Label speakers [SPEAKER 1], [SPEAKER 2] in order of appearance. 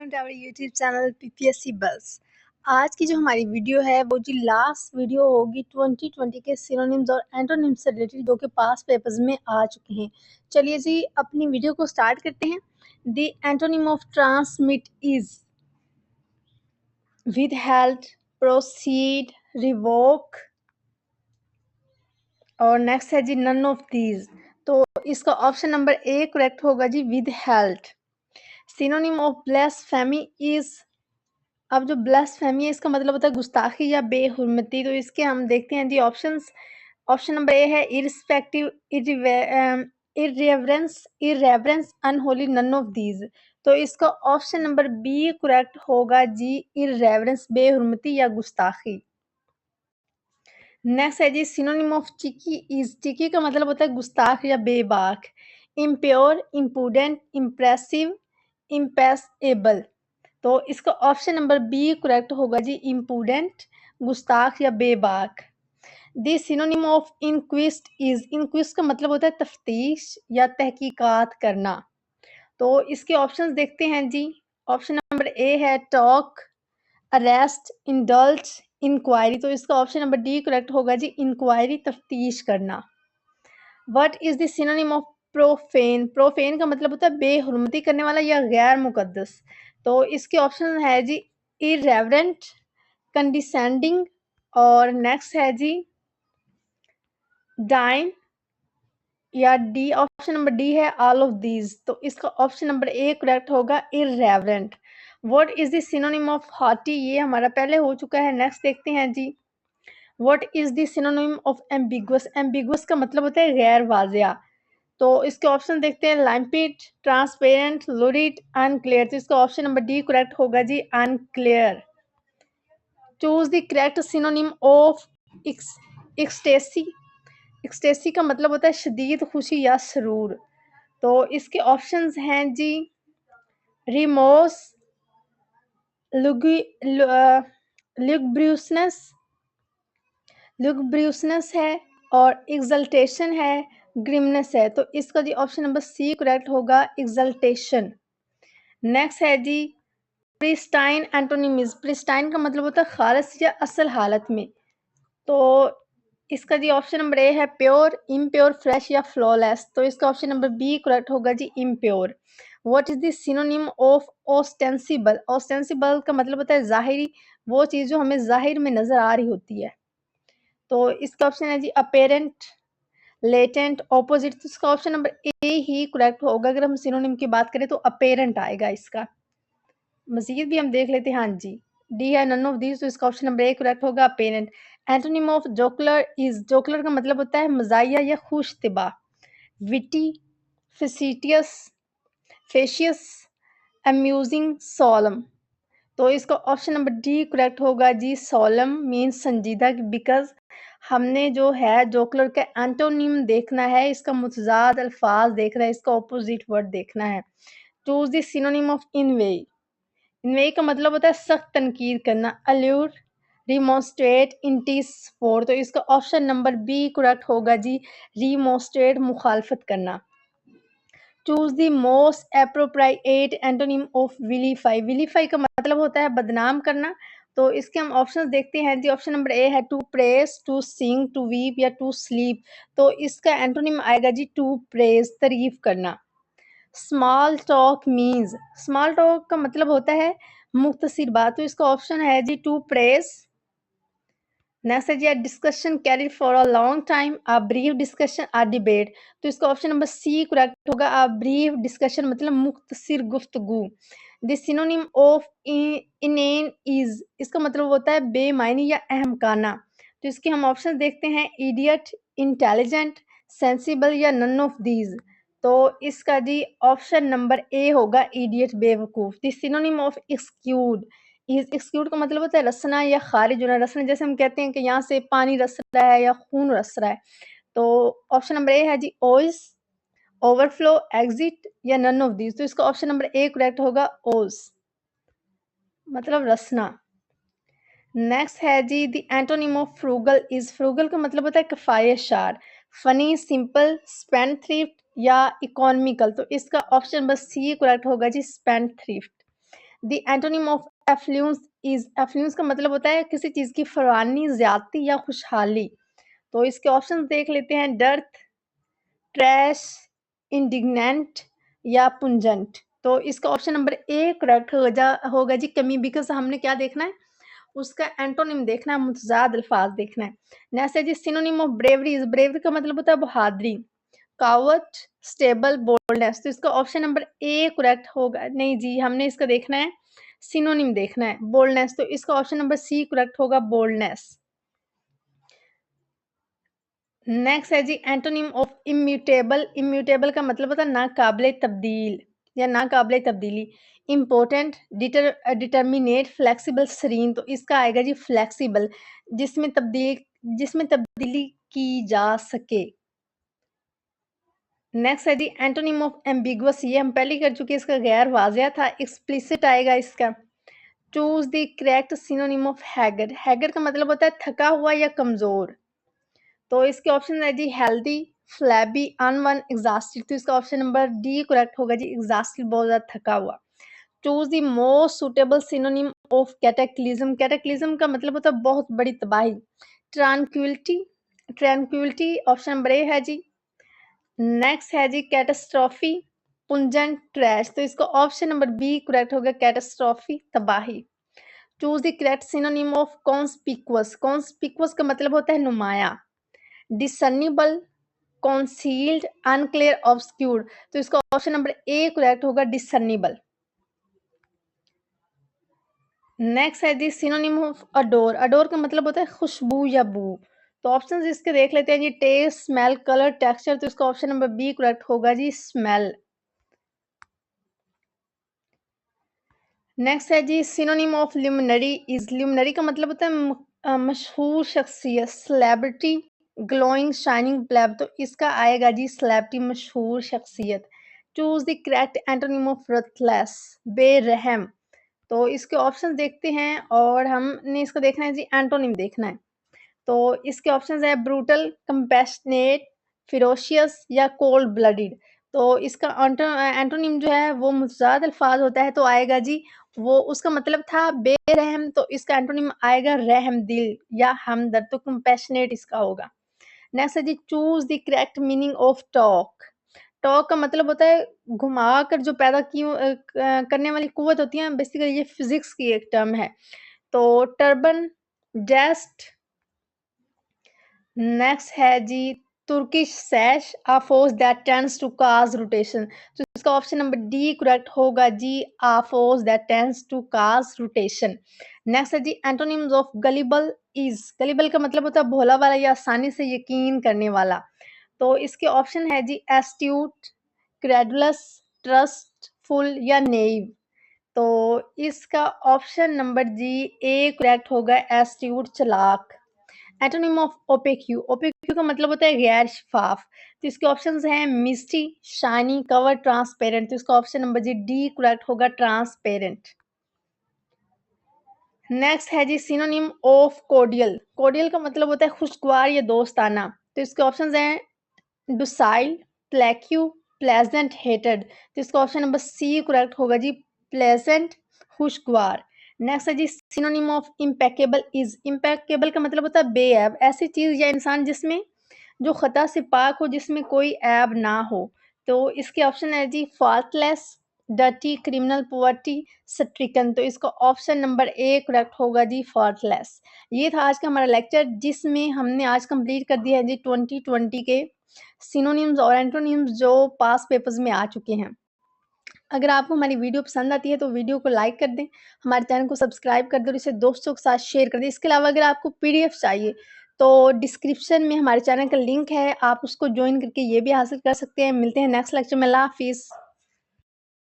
[SPEAKER 1] Welcome to our YouTube channel PPSC बस। आज की जो हमारी वीडियो है वो जी लास्ट वीडियो होगी 2020 के सिनोनिम्स और एंटोनिम्स से रिलेटेड जो कि पास पेपर्स में आ चुके हैं। चलिए जी अपनी वीडियो को स्टार्ट करते हैं। The antonym of transmit is withheld, proceed, revoke और नेक्स्ट है जी नन ऑफ दीज। तो इसका ऑप्शन नंबर ए करेक्ट होगा जी withheld. Synonym of blasphemy is, अब जो ब्लास्फेमी है इसका मतलब होता है गुस्ताखी या बेहुरमती। तो इसके हम देखते हैं जी ऑप्शंस। ऑप्शन नंबर ए है irrespective, irreverence, irreverence, unholy, none of these. तो इसका ऑप्शन नंबर बी करेक्ट होगा जी इररेवरेंस, बेहुरमती या गुस्ताखी। नेक्स्ट है जी synonym of cheeky is, cheeky का मतलब होता है गुस्ताख या बेबाक। Impure, impudent, impressive, impassable. तो इसका ऑप्शन नंबर बी करेक्ट होगा जी इम्पूडेंट, गुस्ताख या बेबाक। द सिनोनिम ऑफ इंक्विस्ट इज, इंक्विस्ट का मतलब होता है तफ्तीश या तहकीकात करना। तो इसके ऑप्शंस देखते हैं जी। ऑप्शन नंबर ए है टॉक, अरेस्ट, इंडल्ज, इंक्वायरी। तो इसका ऑप्शन नंबर डी करेक्ट होगा जी इंक्वायरी, तफ्तीश करना। What is the synonym of profane, profane का मतलब होता है बेहुरमती करने वाला या गैर मुकद्दस। तो इसके ऑप्शन है जी इररेवरेंट, कंडिसेंडिंग और नेक्स्ट है जी डाइन या डी, ऑप्शन नंबर डी है ऑल ऑफ दीज। तो इसका ऑप्शन नंबर ए करेक्ट होगा irreverent. What is the synonym of haughty, ये हमारा पहले हो चुका है। नेक्स्ट देखते हैं जी what is the synonym of ambiguous, ambiguous का मतलब होता है गैर वाजिया। तो इसके ऑप्शन देखते हैं लैम्पिड, ट्रांसपेरेंट, लूरिड, अनक्लियर। तो इसका ऑप्शन नंबर डी करेक्ट होगा जी unclear. Choose the correct synonym of ecstasy, ecstasy का मतलब होता है शदीद खुशी या सरूर। तो इसके ऑप्शंस हैं जी रिमोर्स, लुगब्रियसनेस, लुगब्रियसनेस है और एक्सल्टेशन है, ग्रिमनेस है। तो इसका जी ऑप्शन नंबर सी करेक्ट होगा एक्सल्टेशन। नेक्स्ट है जी प्रिस्टाइन एंटोनिम्स, प्रिस्टाइन का मतलब होता है खालिस या असल हालत में। तो इसका जी ऑप्शन नंबर ए है प्योर, इम्प्योर, फ्रेश या फ्लॉलेस। तो इसका ऑप्शन नंबर बी करेक्ट होगा जी impure. What is the synonym of ostensible, ostensible का मतलब होता है जाहिरी, वो चीज़ जो हमें जाहिर में नजर आ रही होती है। तो इसका ऑप्शन है जी अपेरेंट, लेटेंट, ऑपोजिट। तो इसका ऑप्शन नंबर ए ही करेक्ट होगा। अगर हम सिनोनिम की बात करें तो अपेरेंट आएगा इसका। मजीद भी हम देख लेते हैं। हाँ जी डी है नन ऑफ दीज। तो इसका ऑप्शन नंबर ए करेक्ट होगा अपेरेंट। एंटोनिम ऑफ जोकुलर इज, जोकुलर का मतलब होता है मजाया या खुश तिबा। Witty, फेसिटियस, फेशियस, amusing, सोलम। तो इसका ऑप्शन नंबर डी करेक्ट होगा जी सोलम मीन्स संजीदा, बिकॉज हमने जो है जोकुलर का एंटोनिम देखना है, इसका मुतजाद अल्फाज देखना है, इसका ऑपोजिट वर्ड देखना है। चूज द सिनोनिम ऑफ इनवेई, इनवेई का मतलब होता है सख्त तनकीद करना। अल्यूर, रिमोस्ट्रेट, इंटिसफोर। तो इसका ऑप्शन नंबर बी करेक्ट होगा जी रिमोस्ट्रेट, मुखालफत करना। Choose the most appropriate antonym of विलीफाई, विलीफाई का मतलब होता है बदनाम करना। तो इसके हम ऑप्शंस देखते हैं जी। ऑप्शन नंबर ए है to press, to sing, to weep या टू स्लीप। तो इसका एंटोनिम आएगा जी टू प्रेज, तारीफ करना। Small talk means, small talk का मतलब होता है मुख्तसर बात। तो इसका ऑप्शन है जी टू प्रेस। नेक्स्ट है जी discussion carried for a long time, a brief discussion, a debate. तो इसका ऑप्शन नंबर सी करेक्ट होगा। अ ब्रीफ डिस्कशन मतलब मुख्तसर गुफ्तगू। द सिनोनिम ऑफ इनेन इज, इसका मतलब होता है बेमायनी या अहमकाना। तो इसके हम ऑप्शन देखते हैं इडियट, इंटेलिजेंट, सेंसिबल या नन ऑफ दीज। तो इसका जी ऑप्शन नंबर ए होगा इडियट, बेवकूफ। द सिनोनिम ऑफ एक्सक्यूड इज, एक्सक्यूड का मतलब होता है रसना या खारिज होना। रसना जैसे हम कहते हैं कि यहाँ से पानी रस रहा है या खून रस रहा है। तो ऑप्शन नंबर ए है जी ओज, ओवरफ्लो, एग्जिट या नन ऑफ दीज। तो इसका ऑप्शन नंबर ए करेक्ट होगा ओज, मतलब रसना। नेक्स्ट है जी the antonym of frugal is, frugal का मतलब होता है किफायतशार, फनी, सिंपल, स्पेंडथ्रिफ्ट या इकोनॉमिकल। तो इसका ऑप्शन नंबर सी करेक्ट होगा जी spendthrift. The antonym of affluence is, affluence का मतलब होता है किसी चीज की फरावानी, ज्यादती या खुशहाली। तो इसके ऑप्शन देख लेते हैं, डर्थ, ट्रैश, इंडिग्नेंट या पुंजेंट। तो इसका ऑप्शन नंबर ए करेक्ट होगा जी, कमी, बिकॉज हमने क्या देखना है, उसका एंटोनिम देखना है, मुतजाद अल्फाज देखना है। नेक्स्ट है जी सिनोनिम ऑफ ब्रेवरी, ब्रेवरी का मतलब होता है बहादुरी, कावर्ट, स्टेबल, बोल्डनेस। तो इसका ऑप्शन नंबर ए करेक्ट होगा, नहीं जी, हमने इसका देखना है, सिनोनिम देखना है, बोल्डनेस। तो इसका ऑप्शन नंबर सी करेक्ट होगा, बोल्डनेस। नेक्स्ट है जी एंटोनिम ऑफ इम्यूटेबल, इम्यूटेबल का मतलब होता है नाकाबिले तब्दील या नाकाबिले तब्दीली। Important, determinate, flexible, serene. तो इसका आएगा जी फ्लेक्सिबल, जिसमें तब्दीली की जा सके। नेक्स्ट है जी एंटोनिम ऑफ एम्बिगुअस, ये हम पहले कर चुके हैं, इसका गैर वाजिया था। एक्सप्लिसिट आएगा इसका। Choose the correct synonym of hugger, hugger का मतलब होता है थका हुआ या कमजोर। तो इसके ऑप्शन है जी हेल्दी, फ्लैबी, अनवन, एग्जॉस्टेड। तो इसका ऑप्शन नंबर डी करेक्ट होगा जी, एग्जॉस्टेड, बहुत ज्यादा थका हुआ। Choose the most suitable synonym of cataclysm, cataclysm का मतलब होता है बहुत बड़ी तबाही। Tranquility, tranquility option number A है जी। नेक्स्ट है जी कैटास्ट्रॉफी, पुंजेंट, ट्रैश। तो इसका ऑप्शन नंबर बी करेक्ट होगा, कैटास्ट्रॉफी, तबाही। Choose the correct synonym of conspicuous, conspicuous का मतलब होता है नुमाया। Discernible, concealed, unclear, obscured. तो इसका ऑप्शन नंबर ए करेक्ट होगा, डिसर्निबल। नेक्स्ट है जी सिनोनिम ऑफ अडोर, अडोर का मतलब होता है खुशबू या बू। तो ऑप्शंस इसके देख लेते हैं जी, टेस्ट, स्मेल, कलर, टेक्सचर। तो इसका ऑप्शन नंबर बी करेक्ट होगा जी, स्मेल। नेक्स्ट है जी synonym of luminary is, luminary का मतलब होता है मशहूर शख्सियत, सेलिब्रिटी, ग्लोइंग, शाइनिंग, प्लेब। तो इसका आएगा जी सेलिब्रिटी, मशहूर शख्सियत। Choose the correct antonym of ruthless, बेरहम। तो इसके ऑप्शन देखते हैं और हमने इसको देखना है जी, एंटोनिम देखना है। तो इसके ऑप्शंस है ब्रूटल, कंपैशनेट, फिरोशियस या कोल्ड ब्लडेड। तो इसका एंटोनिम जो है वो मुतज़ाद अल्फाज होता है, तो आएगा जी, वो उसका मतलब था बेरहम, तो इसका एंटोनिम आएगा रहम दिल या हमदर्द। तो कंपैशनेट इसका होगा। नेक्स्ट है जी choose the correct meaning of torque, torque का मतलब होता है घुमा कर जो पैदा की करने वाली कुव्वत होती है, बेसिकली ये फिजिक्स की एक टर्म है। तो टर्बन, जेस्ट। नेक्स्ट है जी Turkish sash, a force that tends to cause rotation. तो इसका ऑप्शन नंबर डी करेक्ट होगा जी, a force that tends to cause rotation. Next है जी antonyms of gullible is, gullible का मतलब होता है भोला वाला या आसानी से यकीन करने वाला। तो इसके ऑप्शन है जी एस्ट्यूट, क्रेडुलस, ट्रस्टफुल या नेइव। तो इसका ऑप्शन नंबर जी ए करेक्ट होगा, एस्ट्यूट, चालाक। एंटोनिम ऑफ ओपेक्यू, ओपेक्यू का मतलब होता है गैर शफाफ। तो इसके ऑप्शंस हैं मिस्टी, शाइनी, कवर, ट्रांसपेरेंट। तो इसका option number G D correct होगा, ट्रांसपेरेंट। नेक्स्ट है जी सिनोनिम ऑफ कोडियल, कोडियल का मतलब होता है खुशगवार या दोस्ताना। तो इसके ऑप्शंस हैं डुसाइल, प्लेक्यू, प्लेजेंट, हेटेड। तो इसका ऑप्शन नंबर सी करेक्ट होगा जी, प्लेजेंट, खुशगवार। नेक्स्ट है जी synonym of impeccable is, impeccable का मतलब होता है बेऐब, ऐसी चीज या इंसान जिसमें जो खता से पाक हो, जिसमें कोई ऐब ना हो। तो इसके ऑप्शन है जी faultless, dirty, criminal, poverty, stricken. तो इसका ऑप्शन नंबर ए करेक्ट होगा जी, फॉल्टलेस। ये था आज का हमारा लेक्चर, जिसमें हमने आज कंप्लीट कर दिया है जी 2020 के सिनोनिम्स और एंटोनिम्स जो पास पेपर्स में आ चुके हैं। अगर आपको हमारी वीडियो पसंद आती है तो वीडियो को लाइक कर दें, हमारे चैनल को सब्सक्राइब कर दें और इसे दोस्तों के साथ शेयर कर दें। इसके अलावा अगर आपको पीडीएफ चाहिए तो डिस्क्रिप्शन में हमारे चैनल का लिंक है, आप उसको ज्वाइन करके ये भी हासिल कर सकते हैं। मिलते हैं नेक्स्ट लेक्चर में। अल्लाह हाफिज़।